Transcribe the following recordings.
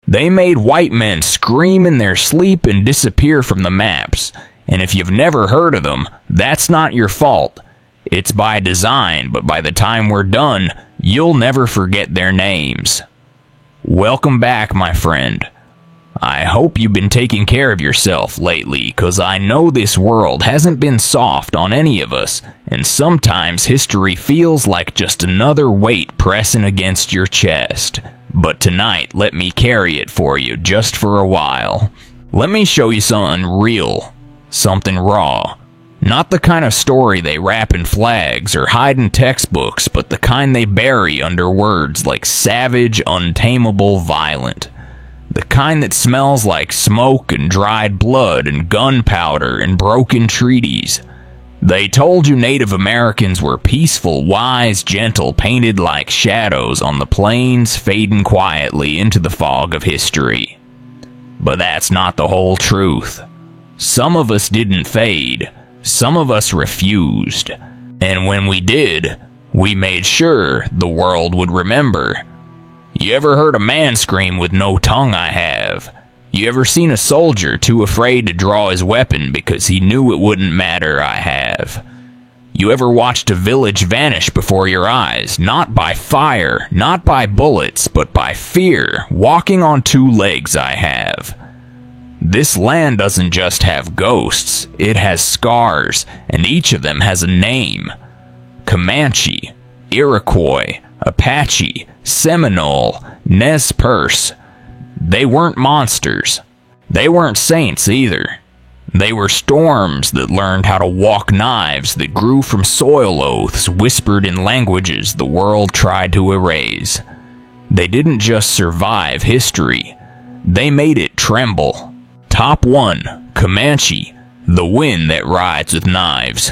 They made white men scream in their sleep and disappear from the maps. And if you've never heard of them, that's not your fault. It's by design, but by the time we're done, you'll never forget their names. Welcome back, my friend. I hope you've been taking care of yourself lately, 'cause I know this world hasn't been soft on any of us, and sometimes history feels like just another weight pressing against your chest. But tonight, let me carry it for you just for a while. Let me show you something real, something raw. Not the kind of story they wrap in flags or hide in textbooks, but the kind they bury under words like savage, untamable, violent. The kind that smells like smoke and dried blood and gunpowder and broken treaties. They told you Native Americans were peaceful, wise, gentle, painted like shadows on the plains, fading quietly into the fog of history. But that's not the whole truth. Some of us didn't fade. Some of us refused. And when we did, we made sure the world would remember. You ever heard a man scream with no tongue? I have. You ever seen a soldier too afraid to draw his weapon because he knew it wouldn't matter? I have. You ever watched a village vanish before your eyes, not by fire, not by bullets, but by fear, walking on two legs? I have. This land doesn't just have ghosts, it has scars, and each of them has a name. Comanche, Iroquois, Apache, Seminole, Nez Perce. They weren't monsters. They weren't saints either. They were storms that learned how to walk knives that grew from soil oaths whispered in languages the world tried to erase. They didn't just survive history. They made it tremble. Top 1, Comanche, the wind that rides with knives.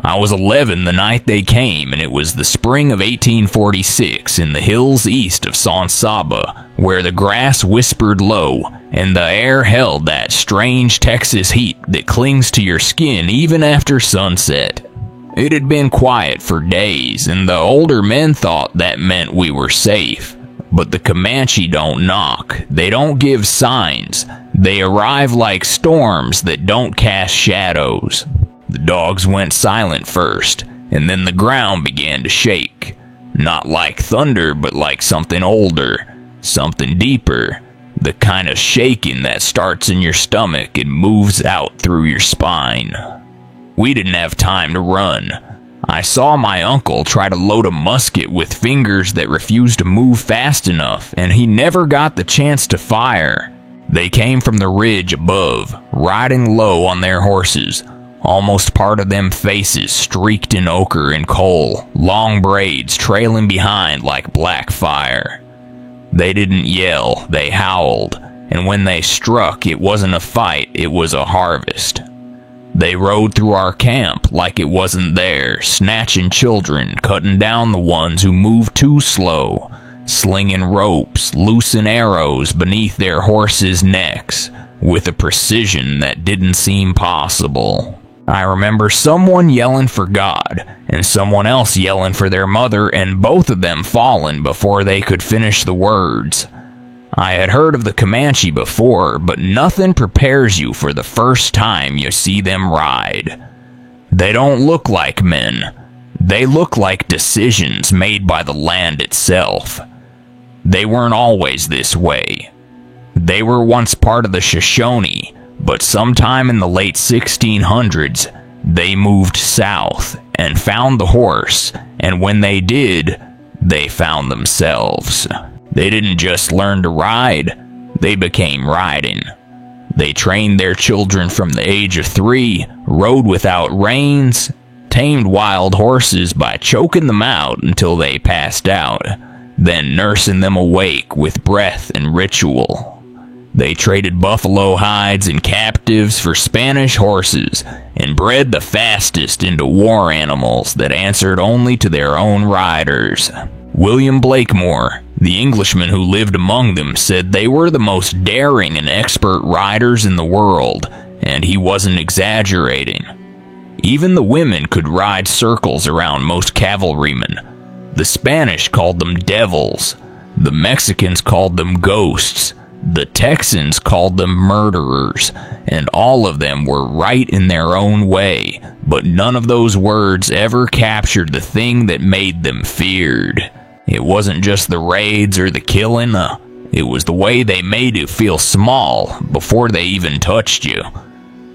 I was 11 the night they came, and it was the spring of 1846 in the hills east of San Saba, where the grass whispered low, and the air held that strange Texas heat that clings to your skin even after sunset. It had been quiet for days, and the older men thought that meant we were safe. But the Comanche don't knock. They don't give signs. They arrive like storms that don't cast shadows. The dogs went silent first, and then the ground began to shake. Not like thunder, but like something older, something deeper. The kind of shaking that starts in your stomach and moves out through your spine. We didn't have time to run. I saw my uncle try to load a musket with fingers that refused to move fast enough, and he never got the chance to fire. They came from the ridge above, riding low on their horses. Almost part of them faces streaked in ochre and coal, long braids trailing behind like black fire. They didn't yell, they howled, and when they struck, it wasn't a fight, it was a harvest. They rode through our camp like it wasn't there, snatching children, cutting down the ones who moved too slow, slinging ropes, loosing arrows beneath their horses' necks, with a precision that didn't seem possible. I remember someone yelling for God, and someone else yelling for their mother, and both of them falling before they could finish the words. I had heard of the Comanche before, but nothing prepares you for the first time you see them ride. They don't look like men. They look like decisions made by the land itself. They weren't always this way. They were once part of the Shoshone, but sometime in the late 1600s, they moved south and found the horse, and when they did, they found themselves. They didn't just learn to ride, they became riding. They trained their children from the age of 3, rode without reins, tamed wild horses by choking them out until they passed out, then nursing them awake with breath and ritual. They traded buffalo hides and captives for Spanish horses and bred the fastest into war animals that answered only to their own riders. William Blakemore, the Englishman who lived among them, said they were the most daring and expert riders in the world, and he wasn't exaggerating. Even the women could ride circles around most cavalrymen. The Spanish called them devils. The Mexicans called them ghosts. The Texans called them murderers, and all of them were right in their own way, but none of those words ever captured the thing that made them feared. It wasn't just the raids or the killing, it was the way they made you feel small before they even touched you.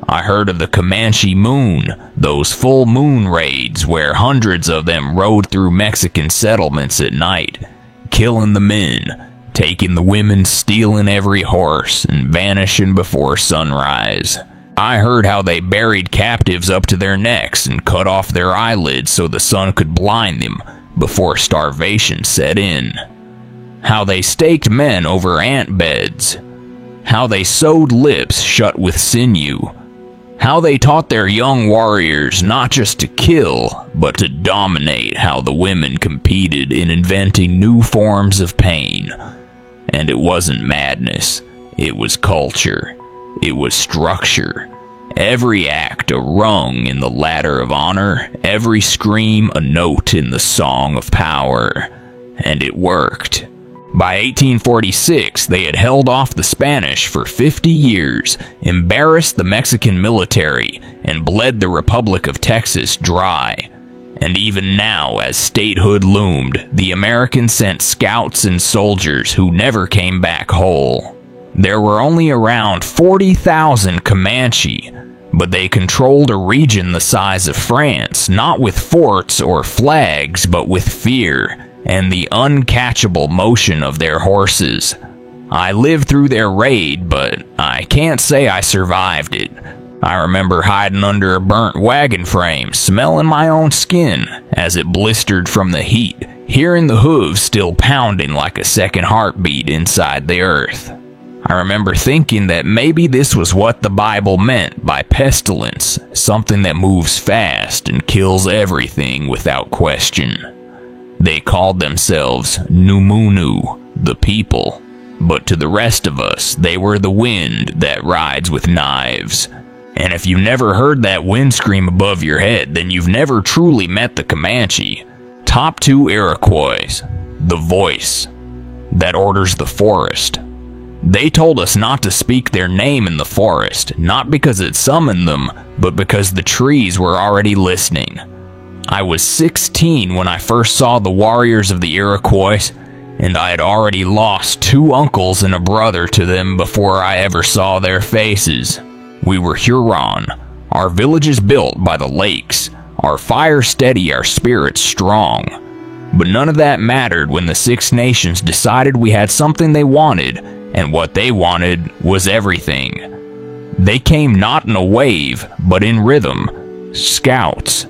I heard of the Comanche Moon, those full moon raids where hundreds of them rode through Mexican settlements at night, killing the men, taking the women, stealing every horse, and vanishing before sunrise. I heard how they buried captives up to their necks and cut off their eyelids so the sun could blind them before starvation set in. How they staked men over ant beds. How they sewed lips shut with sinew. How they taught their young warriors not just to kill, but to dominate. How the women competed in inventing new forms of pain. And it wasn't madness, it was culture, it was structure. Every act a rung in the ladder of honor, every scream a note in the song of power. And it worked. By 1846, they had held off the Spanish for 50 years, embarrassed the Mexican military, and bled the Republic of Texas dry. And even now, as statehood loomed, the Americans sent scouts and soldiers who never came back whole. There were only around 40,000 Comanche, but they controlled a region the size of France, not with forts or flags, but with fear and the uncatchable motion of their horses. I lived through their raid, but I can't say I survived it. I remember hiding under a burnt wagon frame, smelling my own skin as it blistered from the heat, hearing the hooves still pounding like a second heartbeat inside the earth. I remember thinking that maybe this was what the Bible meant by pestilence, something that moves fast and kills everything without question. They called themselves Numunu, the people, but to the rest of us, they were the wind that rides with knives. And if you never heard that wind scream above your head, then you've never truly met the Comanche. Top 2 Iroquois, the voice that orders the forest. They told us not to speak their name in the forest, not because it summoned them, but because the trees were already listening. I was 16 when I first saw the warriors of the Iroquois, and I had already lost 2 uncles and a brother to them before I ever saw their faces. We were Huron, our villages built by the lakes, our fire steady, our spirits strong. But none of that mattered when the Six Nations decided we had something they wanted, and what they wanted was everything. They came not in a wave, but in rhythm. Scouts.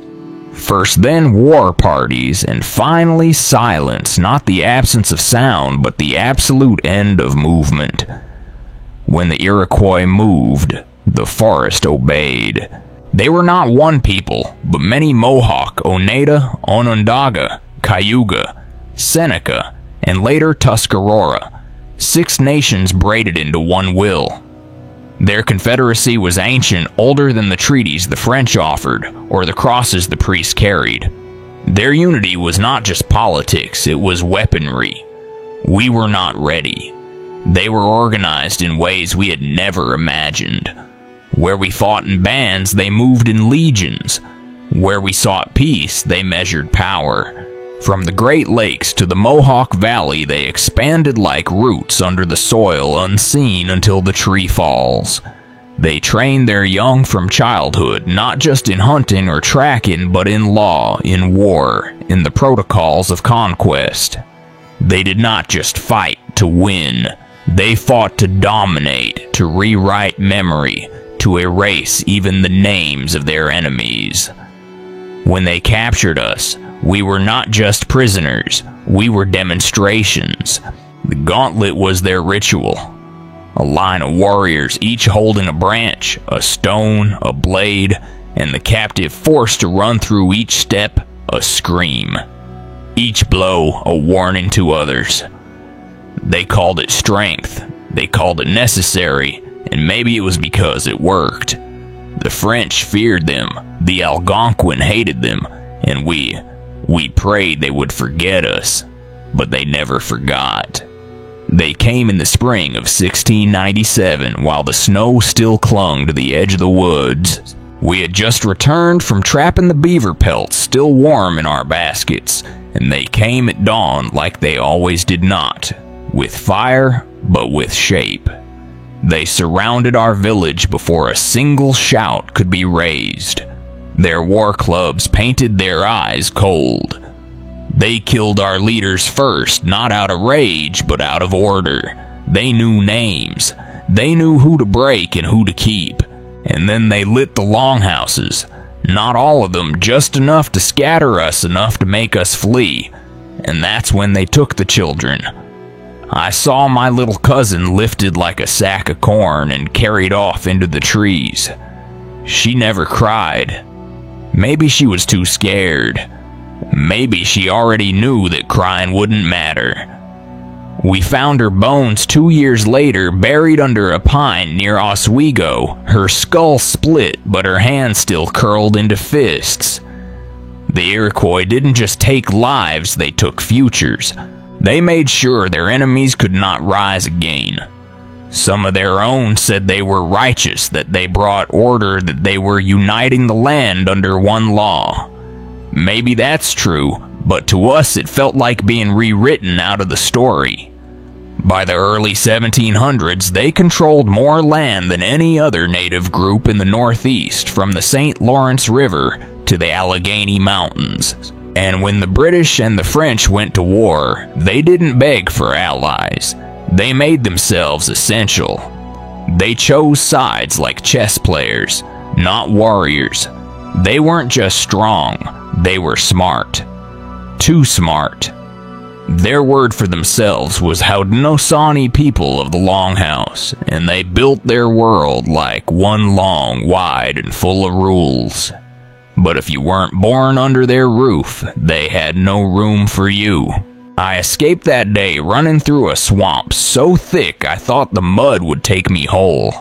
First then war parties, and finally silence, not the absence of sound, but the absolute end of movement. When the Iroquois moved, the forest obeyed. They were not one people, but many Mohawk, Oneida, Onondaga, Cayuga, Seneca, and later Tuscarora. 6 nations braided into one will. Their confederacy was ancient, older than the treaties the French offered, or the crosses the priests carried. Their unity was not just politics, it was weaponry. We were not ready. They were organized in ways we had never imagined. Where we fought in bands, they moved in legions. Where we sought peace, they measured power. From the Great Lakes to the Mohawk Valley, they expanded like roots under the soil, unseen until the tree falls. They trained their young from childhood, not just in hunting or tracking, but in law, in war, in the protocols of conquest. They did not just fight to win. They fought to dominate, to rewrite memory, to erase even the names of their enemies. When they captured us, we were not just prisoners, we were demonstrations. The gauntlet was their ritual. A line of warriors, each holding a branch, a stone, a blade, and the captive forced to run through each step, a scream. Each blow, a warning to others. They called it strength, they called it necessary, and maybe it was because it worked. The French feared them, the Algonquin hated them, and we prayed they would forget us, but they never forgot. They came in the spring of 1697 while the snow still clung to the edge of the woods. We had just returned from trapping the beaver pelts still warm in our baskets, and they came at dawn like they always did not, with fire but with shape. They surrounded our village before a single shout could be raised. Their war clubs painted their eyes cold. They killed our leaders first, not out of rage, but out of order. They knew names. They knew who to break and who to keep. And then they lit the longhouses. Not all of them, just enough to scatter us enough to make us flee. And that's when they took the children. I saw my little cousin lifted like a sack of corn and carried off into the trees. She never cried. Maybe she was too scared. Maybe she already knew that crying wouldn't matter. We found her bones 2 years later buried under a pine near Oswego, her skull split but her hands still curled into fists. The Iroquois didn't just take lives, they took futures. They made sure their enemies could not rise again. Some of their own said they were righteous, that they brought order, that they were uniting the land under one law. Maybe that's true, but to us it felt like being rewritten out of the story. By the early 1700s, they controlled more land than any other native group in the Northeast, from the St. Lawrence River to the Allegheny Mountains. And when the British and the French went to war, they didn't beg for allies. They made themselves essential. They chose sides like chess players, not warriors. They weren't just strong, they were smart. Too smart. Their word for themselves was Haudenosaunee people of the Longhouse, and they built their world like one long, wide, and full of rules. But if you weren't born under their roof, they had no room for you. I escaped that day running through a swamp so thick I thought the mud would take me whole.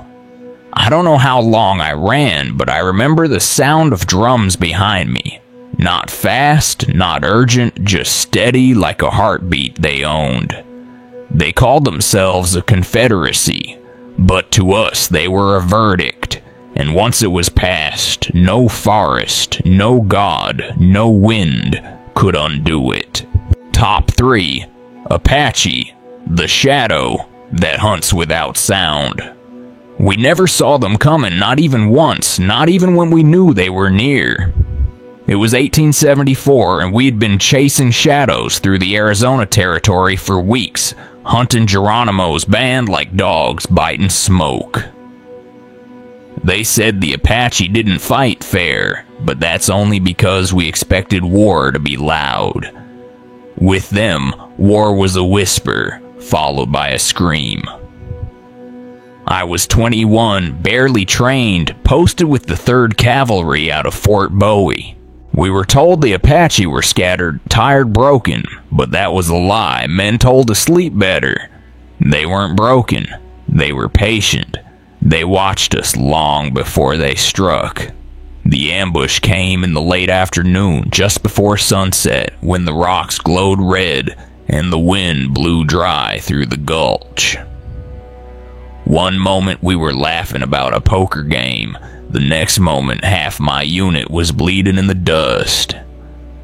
I don't know how long I ran, but I remember the sound of drums behind me. Not fast, not urgent, just steady like a heartbeat they owned. They called themselves a confederacy, but to us they were a verdict. And once it was passed, no forest, no god, no wind could undo it. Top 3. Apache, the shadow that hunts without sound. We never saw them coming, not even once, not even when we knew they were near. It was 1874, and we had been chasing shadows through the Arizona territory for weeks, hunting Geronimo's band like dogs biting smoke. They said the Apache didn't fight fair, but that's only because we expected war to be loud. With them, war was a whisper, followed by a scream. I was 21, barely trained, posted with the 3rd Cavalry out of Fort Bowie. We were told the Apache were scattered, tired, broken, but that was a lie. Men told to sleep better. They weren't broken. They were patient. They watched us long before they struck. The ambush came in the late afternoon, just before sunset, when the rocks glowed red and the wind blew dry through the gulch. One moment we were laughing about a poker game. The next moment half my unit was bleeding in the dust.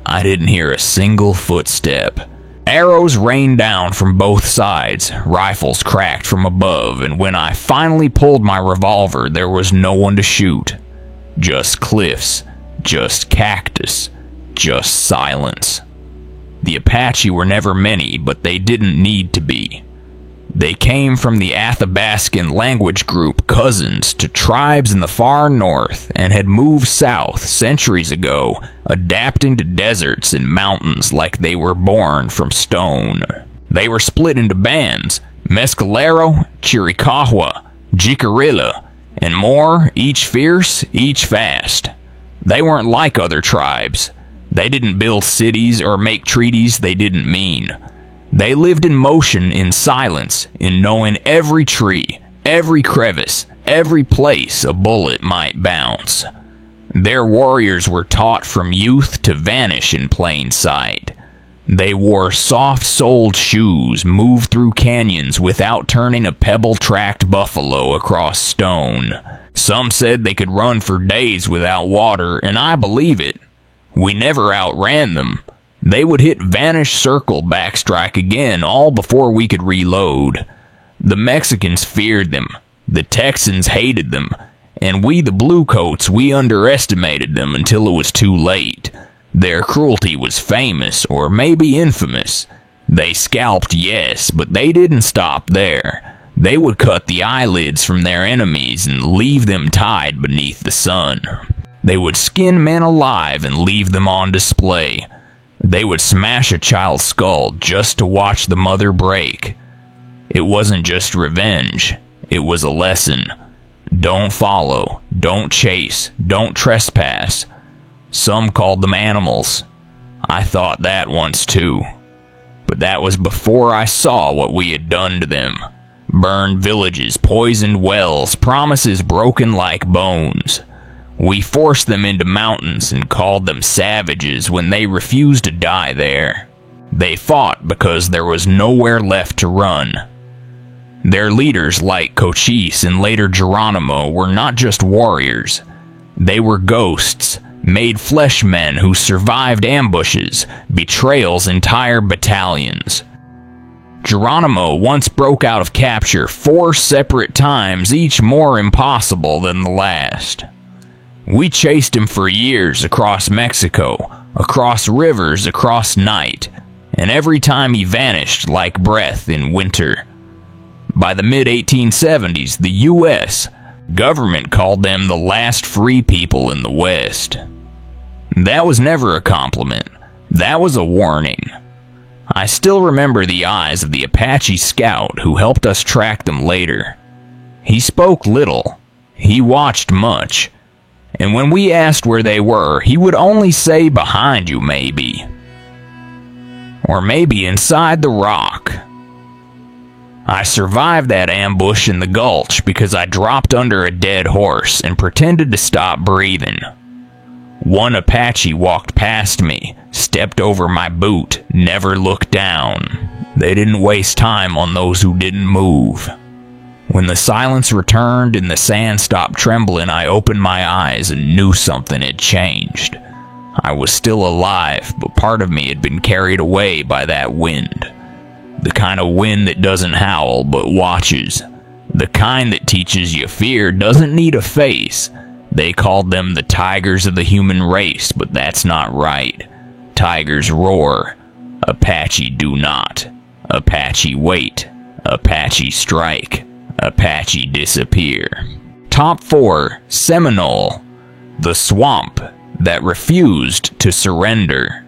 I didn't hear a single footstep. Arrows rained down from both sides, rifles cracked from above, and when I finally pulled my revolver, there was no one to shoot. Just cliffs, just cactus, just silence. The Apache were never many, but they didn't need to be. They came from the Athabascan language group Cousins to tribes in the far north and had moved south centuries ago, adapting to deserts and mountains like they were born from stone. They were split into bands, Mescalero, Chiricahua, Jicarilla, and more, each fierce, each fast. They weren't like other tribes. They didn't build cities or make treaties they didn't mean. They lived in motion, in silence, in knowing every tree, every crevice, every place a bullet might bounce. Their warriors were taught from youth to vanish in plain sight. They wore soft-soled shoes, moved through canyons without turning a pebble-tracked buffalo across stone. Some said they could run for days without water, and I believe it. We never outran them. They would hit vanish circle backstrike again all before we could reload. The Mexicans feared them. The Texans hated them. And we, the Bluecoats, we underestimated them until it was too late. Their cruelty was famous, or maybe infamous. They scalped, yes, but they didn't stop there. They would cut the eyelids from their enemies and leave them tied beneath the sun. They would skin men alive and leave them on display. They would smash a child's skull just to watch the mother break. It wasn't just revenge. It was a lesson. Don't follow, don't chase, don't trespass. Some called them animals. I thought that once too. But that was before I saw what we had done to them. Burned villages, poisoned wells, promises broken like bones. We forced them into mountains and called them savages when they refused to die there. They fought because there was nowhere left to run. Their leaders, like Cochise and later Geronimo, were not just warriors. They were ghosts, made flesh men who survived ambushes, betrayals entire battalions. Geronimo once broke out of capture 4 separate times, each more impossible than the last. We chased him for years across Mexico, across rivers, across night, and every time he vanished like breath in winter. By the mid-1870s, the U.S. government called them the last free people in the West. That was never a compliment. That was a warning. I still remember the eyes of the Apache scout who helped us track them later. He spoke little. He watched much. And when we asked where they were, he would only say behind you maybe. Or maybe inside the rock. I survived that ambush in the gulch because I dropped under a dead horse and pretended to stop breathing. One Apache walked past me, stepped over my boot, never looked down. They didn't waste time on those who didn't move. When the silence returned and the sand stopped trembling, I opened my eyes and knew something had changed. I was still alive, but part of me had been carried away by that wind. The kind of wind that doesn't howl but watches. The kind that teaches you fear doesn't need a face. They called them the tigers of the human race, but that's not right. Tigers roar. Apache do not. Apache wait. Apache strike. Apache disappear. Top 4. Seminole. The swamp that refused to surrender.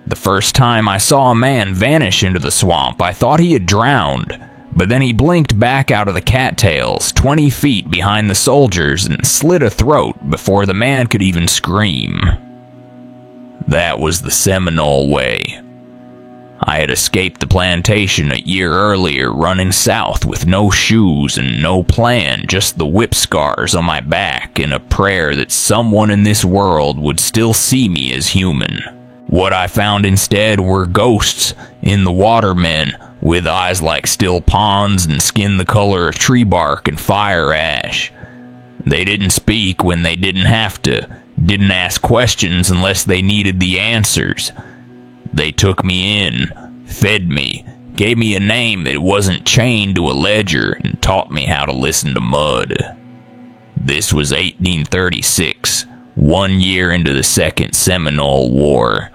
The first time I saw a man vanish into the swamp, I thought he had drowned, but then he blinked back out of the cattails 20 feet behind the soldiers and slit a throat before the man could even scream. That was the Seminole way. I had escaped the plantation a year earlier, running south with no shoes and no plan, just the whip scars on my back and a prayer that someone in this world would still see me as human. What I found instead were ghosts in the watermen with eyes like still ponds and skin the color of tree bark and fire ash. They didn't speak when they didn't have to, didn't ask questions unless they needed the answers. They took me in, fed me, gave me a name that wasn't chained to a ledger, and taught me how to listen to mud. This was 1836, 1 year into the Second Seminole War.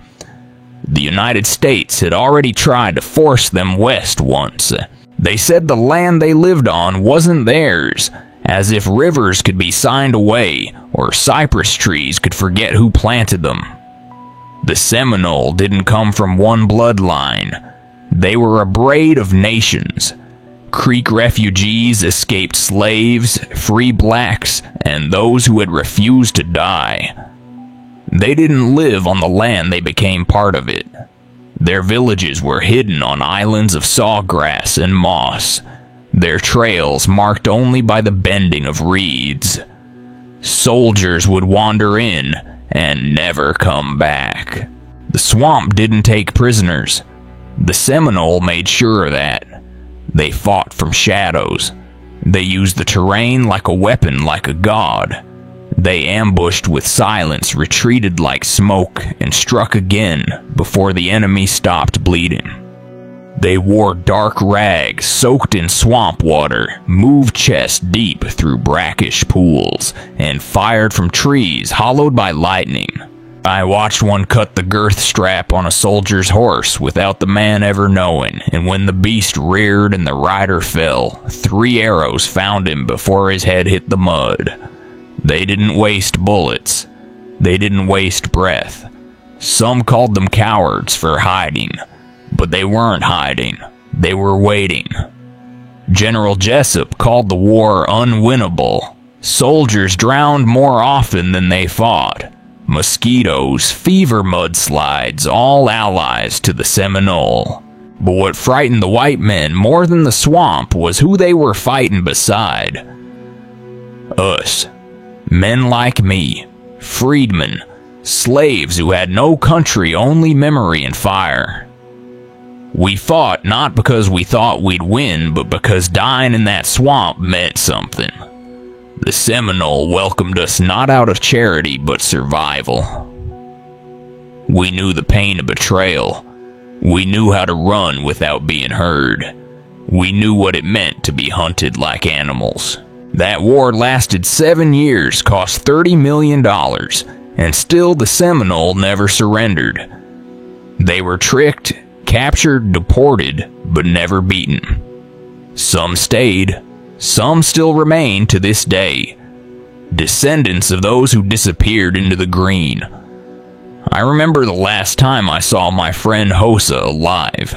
The United States had already tried to force them west once. They said the land they lived on wasn't theirs, as if rivers could be signed away, or cypress trees could forget who planted them. The Seminole didn't come from one bloodline. They were a braid of nations. Creek refugees, escaped slaves, free blacks, and those who had refused to die. They didn't live on the land they became part of it. Their villages were hidden on islands of sawgrass and moss, their trails marked only by the bending of reeds. Soldiers would wander in and never come back. The swamp didn't take prisoners. The Seminole made sure of that. They fought from shadows. They used the terrain like a weapon, like a god. They ambushed with silence, retreated like smoke, and struck again before the enemy stopped bleeding. They wore dark rags soaked in swamp water, moved chest deep through brackish pools, and fired from trees hollowed by lightning. I watched one cut the girth strap on a soldier's horse without the man ever knowing, and when the beast reared and the rider fell, 3 arrows found him before his head hit the mud. They didn't waste bullets. They didn't waste breath. Some called them cowards for hiding, but they weren't hiding. They were waiting. General Jessup called the war unwinnable. Soldiers drowned more often than they fought. Mosquitoes, fever mudslides, all allies to the Seminole. But what frightened the white men more than the swamp was who they were fighting beside. Us. Men like me. Freedmen. Slaves who had no country, only memory and fire. We fought not because we thought we'd win, but because dying in that swamp meant something. The Seminole welcomed us not out of charity, but survival. We knew the pain of betrayal. We knew how to run without being heard. We knew what it meant to be hunted like animals. That war lasted 7 years, cost $30 million, and still the Seminole never surrendered. They were tricked, captured, deported, but never beaten. Some stayed. Some still remain to this day, descendants of those who disappeared into the green. I remember the last time I saw my friend Hosa alive.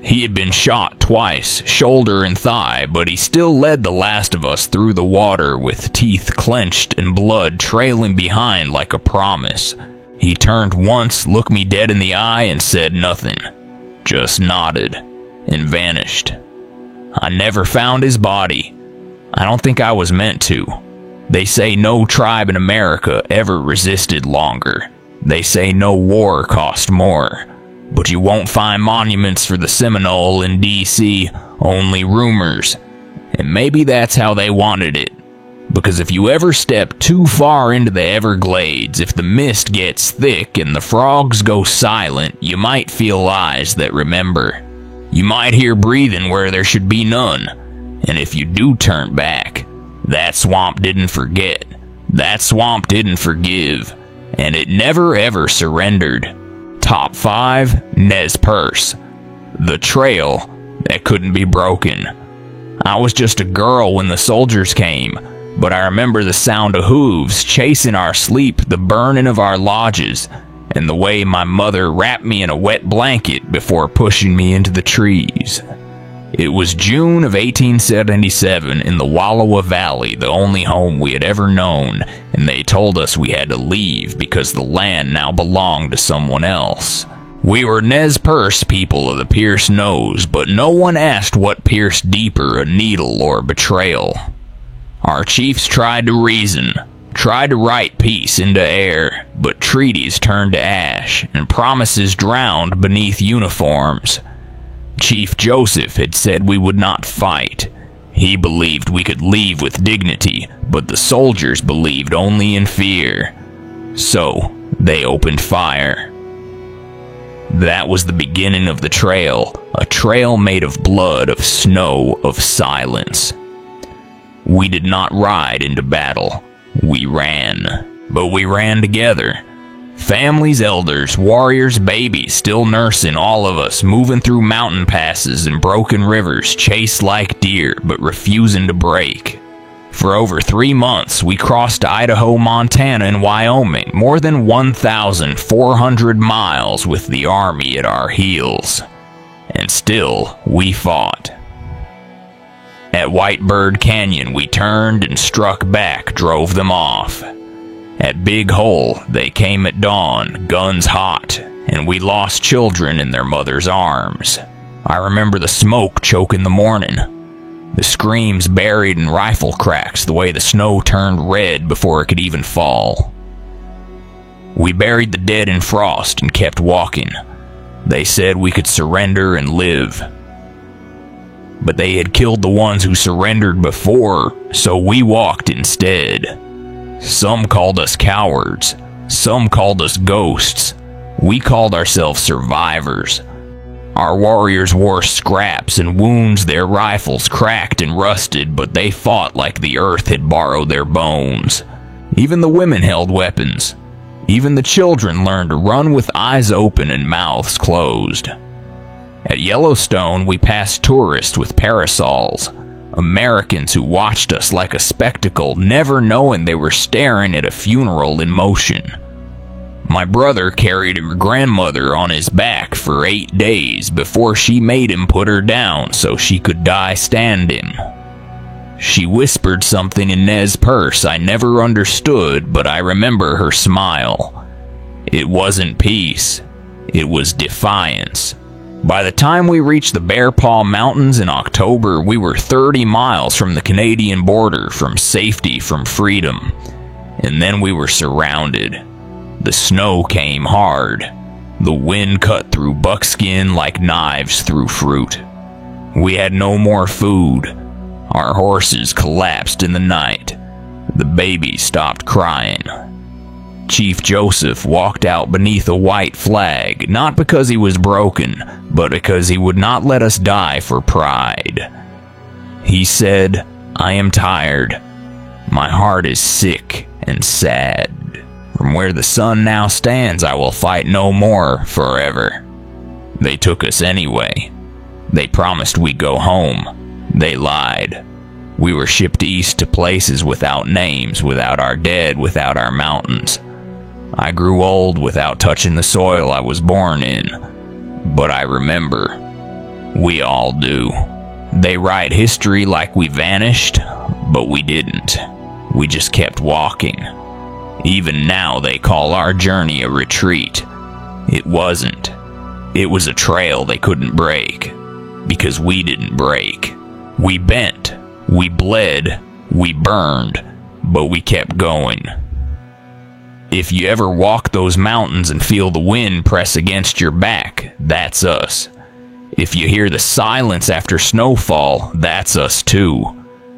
He had been shot twice, shoulder and thigh, but he still led the last of us through the water with teeth clenched and blood trailing behind like a promise. He turned once, looked me dead in the eye, and said nothing, just nodded and vanished. I never found his body. I don't think I was meant to. They say no tribe in America ever resisted longer. They say no war cost more. But you won't find monuments for the Seminole in D.C., only rumors. And maybe that's how they wanted it. Because if you ever step too far into the Everglades, if the mist gets thick and the frogs go silent, you might feel eyes that remember. You might hear breathing where there should be none, and if you do turn back, that swamp didn't forget, that swamp didn't forgive, and it never ever surrendered. Top 5, Nez Perce. The trail that couldn't be broken. I was just a girl when the soldiers came, but I remember the sound of hooves chasing our sleep, the burning of our lodges, and the way my mother wrapped me in a wet blanket before pushing me into the trees. It was June of 1877 in the Wallowa Valley, the only home we had ever known, and they told us we had to leave because the land now belonged to someone else. We were Nez Perce people of the Pierce nose, but no one asked what pierced deeper, a needle or betrayal. Our chiefs tried to reason, tried to write peace into air, but treaties turned to ash, and promises drowned beneath uniforms. Chief Joseph had said we would not fight. He believed we could leave with dignity, but the soldiers believed only in fear. So, they opened fire. That was the beginning of the trail, a trail made of blood, of snow, of silence. We did not ride into battle. We ran. But we ran together. Families, elders, warriors, babies, still nursing, all of us, moving through mountain passes and broken rivers, chased like deer, but refusing to break. For over 3 months, we crossed Idaho, Montana, and Wyoming, more than 1,400 miles with the army at our heels. And still, we fought. At White Bird Canyon, we turned and struck back, drove them off. At Big Hole, they came at dawn, guns hot, and we lost children in their mother's arms. I remember the smoke choking the morning, the screams buried in rifle cracks, the way the snow turned red before it could even fall. We buried the dead in frost and kept walking. They said we could surrender and live. But they had killed the ones who surrendered before, so we walked instead. Some called us cowards. Some called us ghosts. We called ourselves survivors. Our warriors wore scraps and wounds, their rifles cracked and rusted, but they fought like the earth had borrowed their bones. Even the women held weapons. Even the children learned to run with eyes open and mouths closed. At Yellowstone, we passed tourists with parasols, Americans who watched us like a spectacle, never knowing they were staring at a funeral in motion. My brother carried her grandmother on his back for 8 days before she made him put her down so she could die standing. She whispered something in Nez's purse I never understood, but I remember her smile. It wasn't peace. It was defiance. By the time we reached the Bear Paw Mountains in October, we were 30 miles from the Canadian border, from safety, from freedom. And then we were surrounded. The snow came hard. The wind cut through buckskin like knives through fruit. We had no more food. Our horses collapsed in the night. The baby stopped crying. Chief Joseph walked out beneath a white flag, not because he was broken, but because he would not let us die for pride. He said, "I am tired. My heart is sick and sad. From where the sun now stands, I will fight no more forever." They took us anyway. They promised we'd go home. They lied. We were shipped east to places without names, without our dead, without our mountains. I grew old without touching the soil I was born in. But I remember. We all do. They write history like we vanished, but we didn't. We just kept walking. Even now they call our journey a retreat. It wasn't. It was a trail they couldn't break. Because we didn't break. We bent. We bled. We burned. But we kept going. If you ever walk those mountains and feel the wind press against your back, that's us. If you hear the silence after snowfall, that's us too.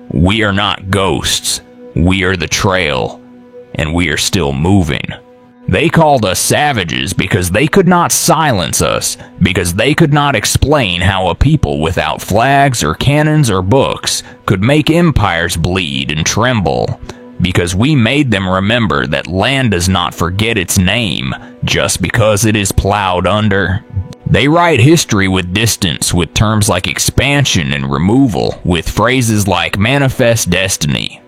We are not ghosts. We are the trail. And we are still moving. They called us savages because they could not silence us, because they could not explain how a people without flags or cannons or books could make empires bleed and tremble, because we made them remember that land does not forget its name just because it is plowed under. They write history with distance, with terms like expansion and removal, with phrases like manifest destiny.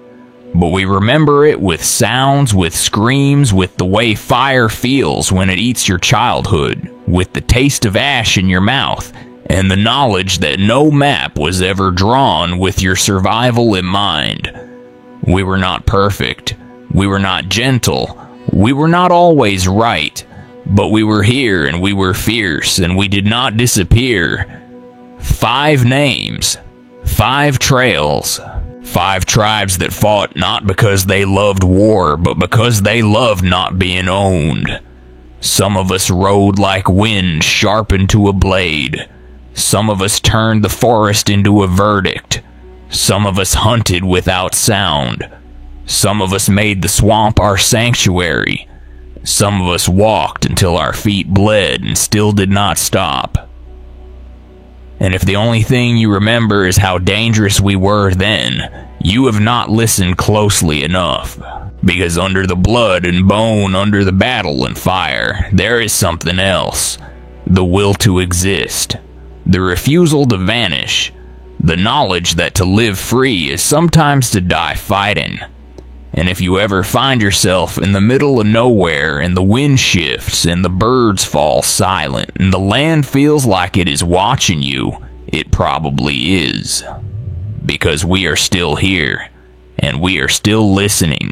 But we remember it with sounds, with screams, with the way fire feels when it eats your childhood, with the taste of ash in your mouth, and the knowledge that no map was ever drawn with your survival in mind. We were not perfect. We were not gentle. We were not always right. But we were here, and we were fierce, and we did not disappear. 5 names. 5 trails. 5 tribes that fought not because they loved war, but because they loved not being owned. Some of us rode like wind sharpened to a blade. Some of us turned the forest into a verdict. Some of us hunted without sound. Some of us made the swamp our sanctuary. Some of us walked until our feet bled and still did not stop. And if the only thing you remember is how dangerous we were then, you have not listened closely enough. Because under the blood and bone, under the battle and fire, there is something else. The will to exist. The refusal to vanish. The knowledge that to live free is sometimes to die fighting. And if you ever find yourself in the middle of nowhere and the wind shifts and the birds fall silent and the land feels like it is watching you, it probably is. Because we are still here and we are still listening.